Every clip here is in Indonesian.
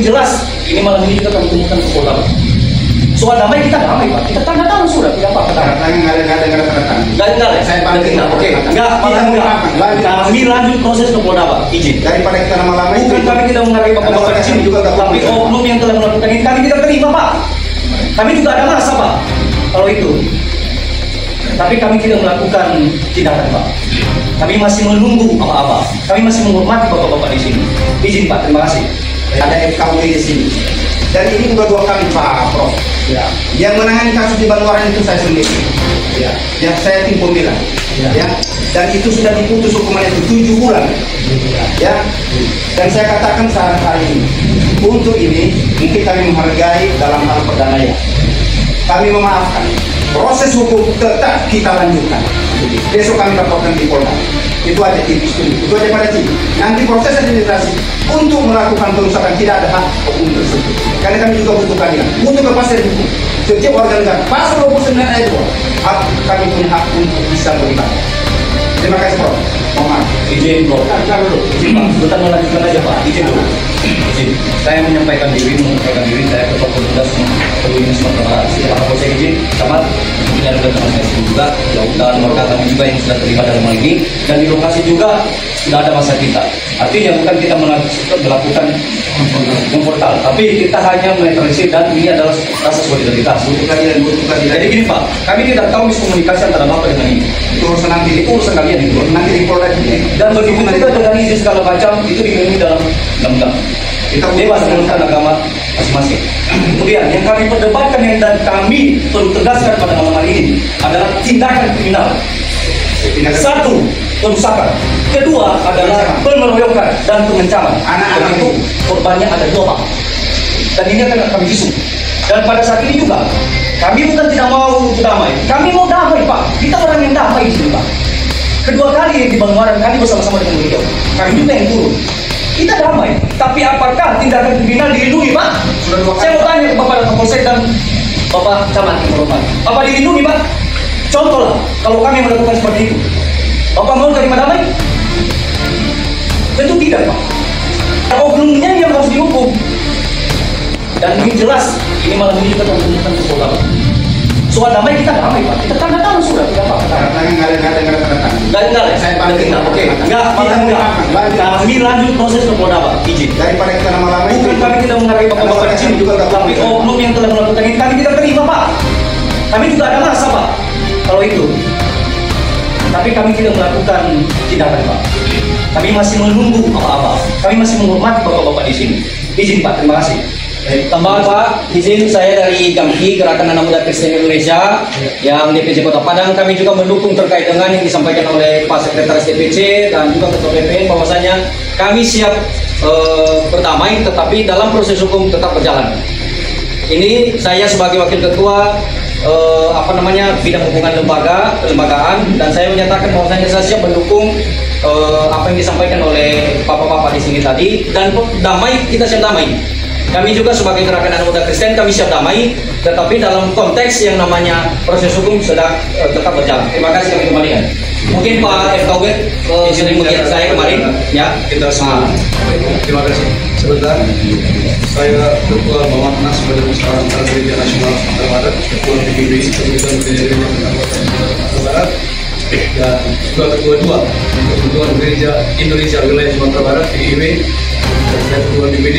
jelas ini malam ini juga kami temukan ke Polda. Soal damai kita damai Pak, kita tanda tangan sudah, tidak apa-apa. Tanda tangan nggak ada tanda tangan. Nggak. Saya panggil. Oke. Nggak. Kami lanjut proses ke Polda Pak, izin. Daripada kita lama-lama bukan kami tidak menghargai bapak-bapak di sini, tapi oknum yang telah melakukan ini kami tidak terima Pak. Kami juga ada masa Pak, kalau itu. Tapi kami tidak melakukan tindakan Pak. Kami masih menunggu apa-apa. Kami masih menghormati bapak-bapak di sini. Izin Pak, terima kasih. Ada FKUD di sini. Dan ini udah 2 kali Pak Prof. Ya. Yang menangani kasus di Batuaran itu saya sendiri. Ya. Yang saya tim pembelaan. Ya. Dan itu sudah diputus hukumannya itu 7 bulan. Ya. Dan saya katakan saat hari ini, untuk ini mungkin kami menghargai dalam hal perdamaian. Kami memaafkan. Proses hukum tetap kita lanjutkan. Besok kami laporkan di Polda. Itu aja tipis itu aja pada tim. Nanti proses administrasi untuk melakukan perusahaan tidak ada hak hukum tersebut. Karena kami juga butuh keadilan, butuh kepastian hukum. Setiap warga negara pasal 29 ayat 2 hak kami punya hak untuk bisa beribadah. Terima kasih Prof. Mohon maaf. Izin Prof. Izin Pak, sebentar melanjutkan aja Pak. Izin dulu. Izin. Saya menyampaikan diri saya Ketua Petugas Perlindungan Sumatera Barat. Pak Kapolsek izin, selamat. Tentunya ada teman saya juga, dan warga kami juga yang sudah terlibat dalam hal ini. Dan di lokasi juga sudah ada masa kita. Artinya bukan kita melakukan memportal, tapi kita hanya menetralisir dan ini adalah rasa solidaritas. Butuh keadilan. Jadi gini Pak, kami tidak tahu miskomunikasi antara Bapak dengan ini. Itu urusan nanti. Itu urusan kalian itu. Nanti di Polda juga. Dan begitu juga dengan izin segala macam itu dilindungi dalam undang-undang. Kita bebas menentukan agama masing-masing. Kemudian yang kami perdebatkan dan kami perlu tegaskan pada malam hari ini adalah tindakan kriminal. Satu, perusakan. Kedua adalah pengeroyokan dan pengencaman. Anak-anak itu korbannya ada 2 Pak. Dan ini akan kami visum. Dan pada saat ini juga kami bukan tidak mau damai. Kami mau damai Pak. Kita orang yang damai di sini Pak. Kedua kali di Batuaran kami bersama-sama dengan beliau. Kami juga yang turun. Kita damai, tapi apakah tindakan kriminal dilindungi Pak? Saya mau tanya ke Bapak Kapolsek dan Bapak Camat yang hormat. Apa dilindungi Pak? Contoh lah, kalau kami melakukan seperti itu, Bapak mau terima damai? Tentu tidak Pak. Oknumnya yang harus dihukum. Dan ini jelas, ini malam ini juga temukan ke Polda. Soal damai kita damai Pak, kita tanda tangan sudah, tidak apa-apa. Tanda tangan nggak ada tanda tangan. Nggak. Saya panggil. Oke. Nggak. Kami lanjut proses ke Polda Pak, izin. Daripada kita lama-lama itu. Bukan kami tidak menghargai bapak-bapak di sini, tapi oknum yang telah melakukan ini kami tidak terima Pak. Kami juga ada masa Pak, kalau itu. Tapi kami tidak melakukan tindakan Pak. Kami masih menunggu apa-apa. Kami masih menghormati bapak-bapak di sini. Izin Pak, terima kasih. Tambahan Pak, izin saya dari GAMKI, Gerakan Anak Muda Kristen Indonesia yang DPC Kota Padang. Kami juga mendukung terkait dengan yang disampaikan oleh Pak Sekretaris DPC dan juga Ketua BPN bahwasanya kami siap berdamai tetapi dalam proses hukum tetap berjalan. Ini saya sebagai Wakil Ketua bidang hubungan kelembagaan dan saya menyatakan bahwasanya saya siap mendukung apa yang disampaikan oleh bapak-bapak di sini tadi dan damai, kita siap damai. Kami juga sebagai Gerakan Anak Muda Kristen kami siap damai, tetapi dalam konteks yang namanya proses hukum sedang tetap berjalan. Terima kasih, kami kembalikan. Mungkin Pak FKUD sering melihat saya kemarin, ya. Kita semua. Terima kasih. Sebentar, saya Ketua Bawasnas Badan Musyawarah Gereja Nasional Sumatera Barat, Ketua PBB Ketua Gereja Sumatera Barat, dan juga Ketua Gereja Indonesia Wilayah Sumatera Barat (PIW), dan saya Ketua DPD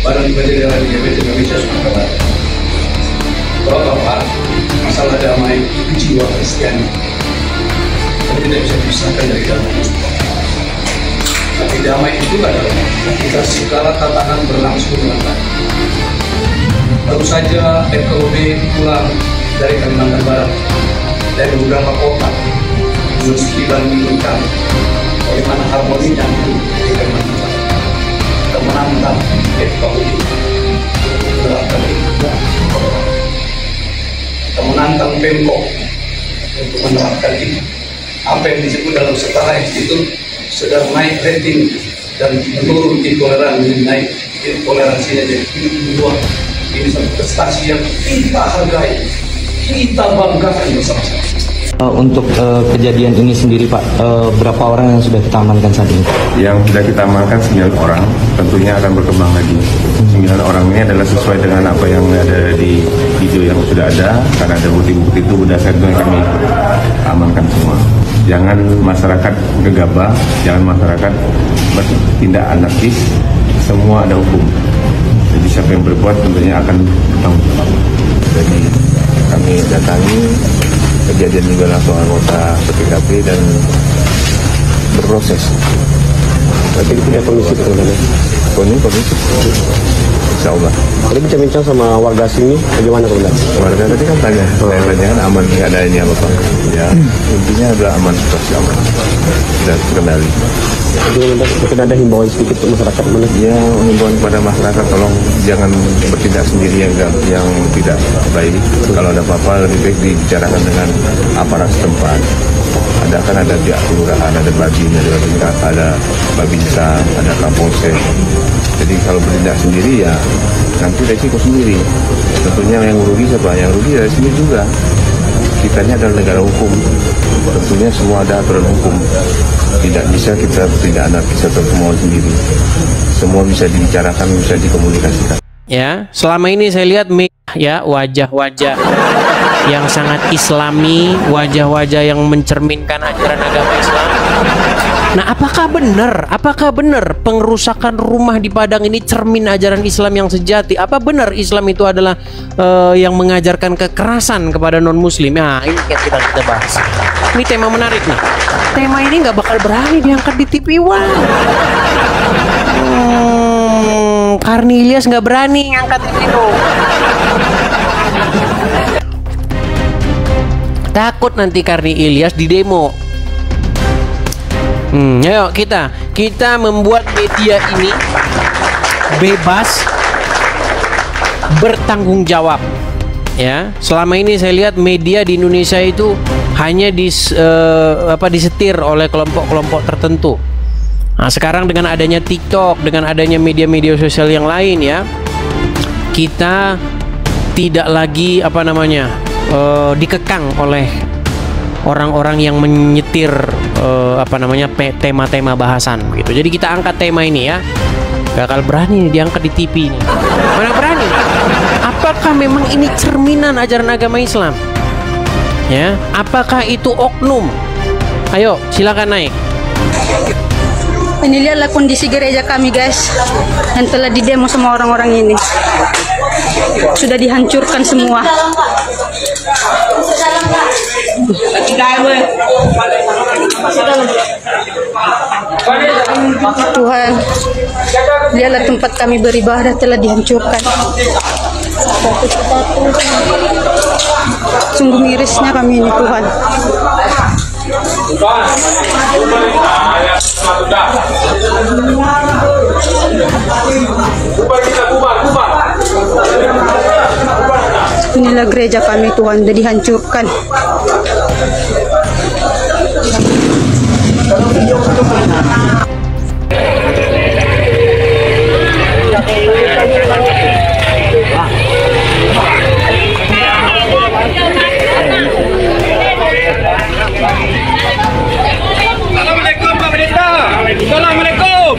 Badan Penyelenggaraan LGBT Indonesia Sumatera Barat. Bapak-bapak, masalah damai itu jiwa Kristiani. Tidak bisa dipisahkan dari damai. Tapi damai itu adalah ketika segala tatanan berlangsung dengan baik. Baru saja FKUD pulang dari Kalimantan Barat, dari beberapa kota, meski Bandung kami, bagaimana harmoninya itu di Kalimantan Barat. Kita menantang FKUD, kita menantang Pemkot untuk menerapkan ini. Apa yang disebut dalam setara itu sedang naik rating dan menurun intoleransi, naik intoleransinya jadi dua. Ini satu prestasi yang kita hargai, kita banggakan bersama-sama. Untuk kejadian ini sendiri Pak, berapa orang yang sudah kita amankan saat ini? Yang sudah kita amankan 9 orang, tentunya akan berkembang lagi. 9 orang ini adalah sesuai dengan apa yang ada di video yang sudah ada, karena ada bukti-bukti itu berdasarkan yang kami amankan semua. Jangan masyarakat gegabah, jangan masyarakat bertindak anarkis, semua ada hukum. Jadi siapa yang berbuat tentunya akan bertanggung jawab. Jadi kami datangi kejadian juga langsung anggota PKP dan berproses. Berarti punya komisi sebenarnya. Komisi. Insya Allah. Tadi bincang-bincang sama warga sini, bagaimana sebenarnya? Warga tadi kan tanya, saya tanya kan aman, nggak ada ini apa-apa. Ya, intinya adalah aman, situasi aman. Sudah terkendali. Jadi mungkin ada himbauan sedikit untuk masyarakat mana? Ya, himbauan kepada masyarakat tolong jangan bertindak sendiri yang tidak baik. Kalau ada apa-apa lebih baik dibicarakan dengan aparat setempat. Ada pihak kelurahan, ada babin, ada babinsa, ada kapolsek. Jadi kalau bertindak sendiri ya nanti resiko sendiri. Tentunya yang rugi siapa? Yang rugi dari sini juga. Kita ini adalah negara hukum. Tentunya semua ada aturan hukum. Tidak bisa kita bertindak anarkis atau kemauan sendiri. Semua bisa dibicarakan, bisa dikomunikasikan. Ya, selama ini saya lihat ya wajah-wajah yang sangat islami, wajah-wajah yang mencerminkan ajaran agama Islam. Nah, apakah benar pengerusakan rumah di Padang ini cermin ajaran Islam yang sejati? Apa benar Islam itu adalah yang mengajarkan kekerasan kepada non-muslim? Nah, ini yang kita bahas. Ini tema menarik nih. Tema ini nggak bakal berani diangkat di TV One. Karni Ilyas nggak berani ngangkat itu. Takut nanti Karni Ilyas di demo. Ayo kita membuat media ini bebas bertanggung jawab. Ya, selama ini saya lihat media di Indonesia itu hanya disetir oleh kelompok-kelompok tertentu. Nah, sekarang dengan adanya TikTok, dengan adanya media-media sosial yang lain ya, kita tidak lagi dikekang oleh orang-orang yang menyetir tema-tema bahasan gitu. Jadi kita angkat tema ini ya. Gak bakal berani nih diangkat di TV ini. Mana berani? Apakah memang ini cerminan ajaran agama Islam? Ya, apakah itu oknum? Ayo, silakan naik. Ini lihatlah kondisi gereja kami guys, yang telah didemo sama orang-orang ini. Sudah dihancurkan semua. Tuhan, lihatlah tempat kami beribadah telah dihancurkan. Sungguh mirisnya kami ini Tuhan. Inilah gereja kami Tuhan, sudah dihancurkan. Assalamualaikum Pak Pendeta. Assalamualaikum.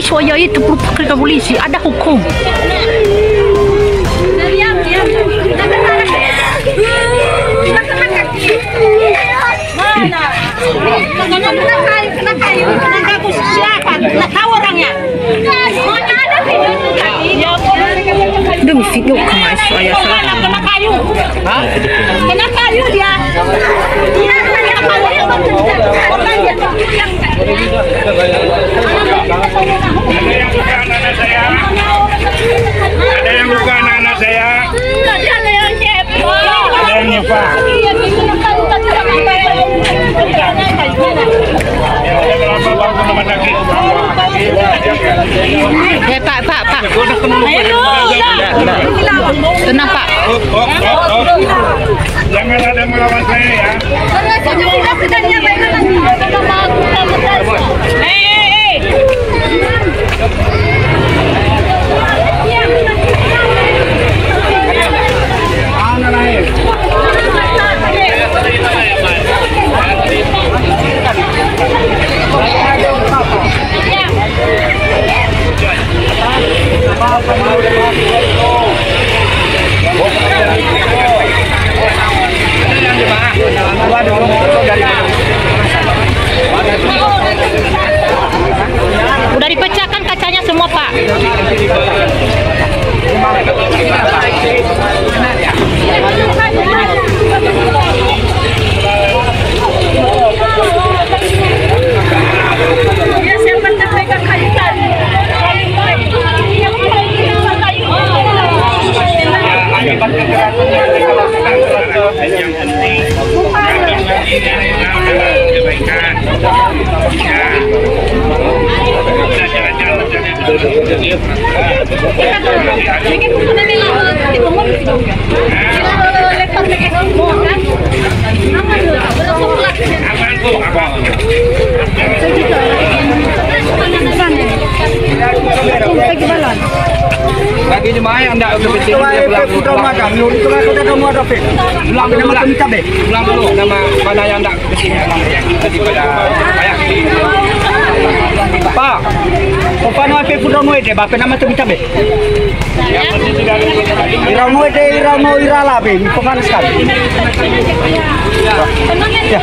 Soalnya itu ke polisi, ada hukum. Mana? Tahu orangnya? Demi video kemana saya salah. Kena kayu. Kena kayu dia. Ada yang buka anak saya. Ada yang buka anak saya. Pak. Tenang Pak. Jangan ada melawan saya ya. Udah dipecahkan kacanya semua Pak. Yang penting kebaikan. Bagi jemaah yang tidak kepenting ulang dulu nama mana yang tidak kepenting Pak. Paano ay pudo mo ite ba nama tu bitabe? Iraw mo iralabe, pangalas ka. Ya.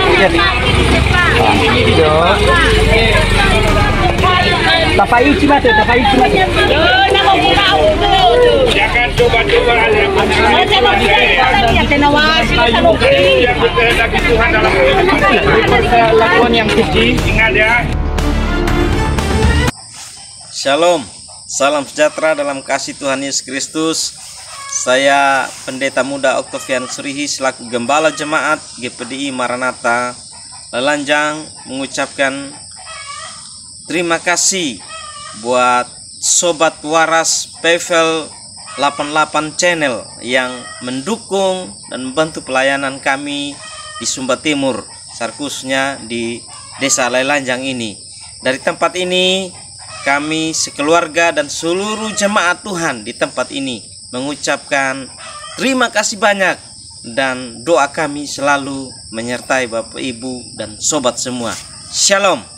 Tapaichi mate. Jangan coba-coba lakukan yang keji. Ingat ya. Shalom, salam sejahtera dalam kasih Tuhan Yesus Kristus. Saya Pendeta Muda Octavian Surihi selaku Gembala Jemaat GPDI Maranatha Lelanjang mengucapkan terima kasih buat Sobat Waras PVL 88 Channel yang mendukung dan membantu pelayanan kami di Sumba Timur, khususnya di Desa Lelanjang ini. Dari tempat ini kami sekeluarga dan seluruh jemaat Tuhan di tempat ini mengucapkan terima kasih banyak dan doa kami selalu menyertai Bapak Ibu dan sobat semua. Shalom.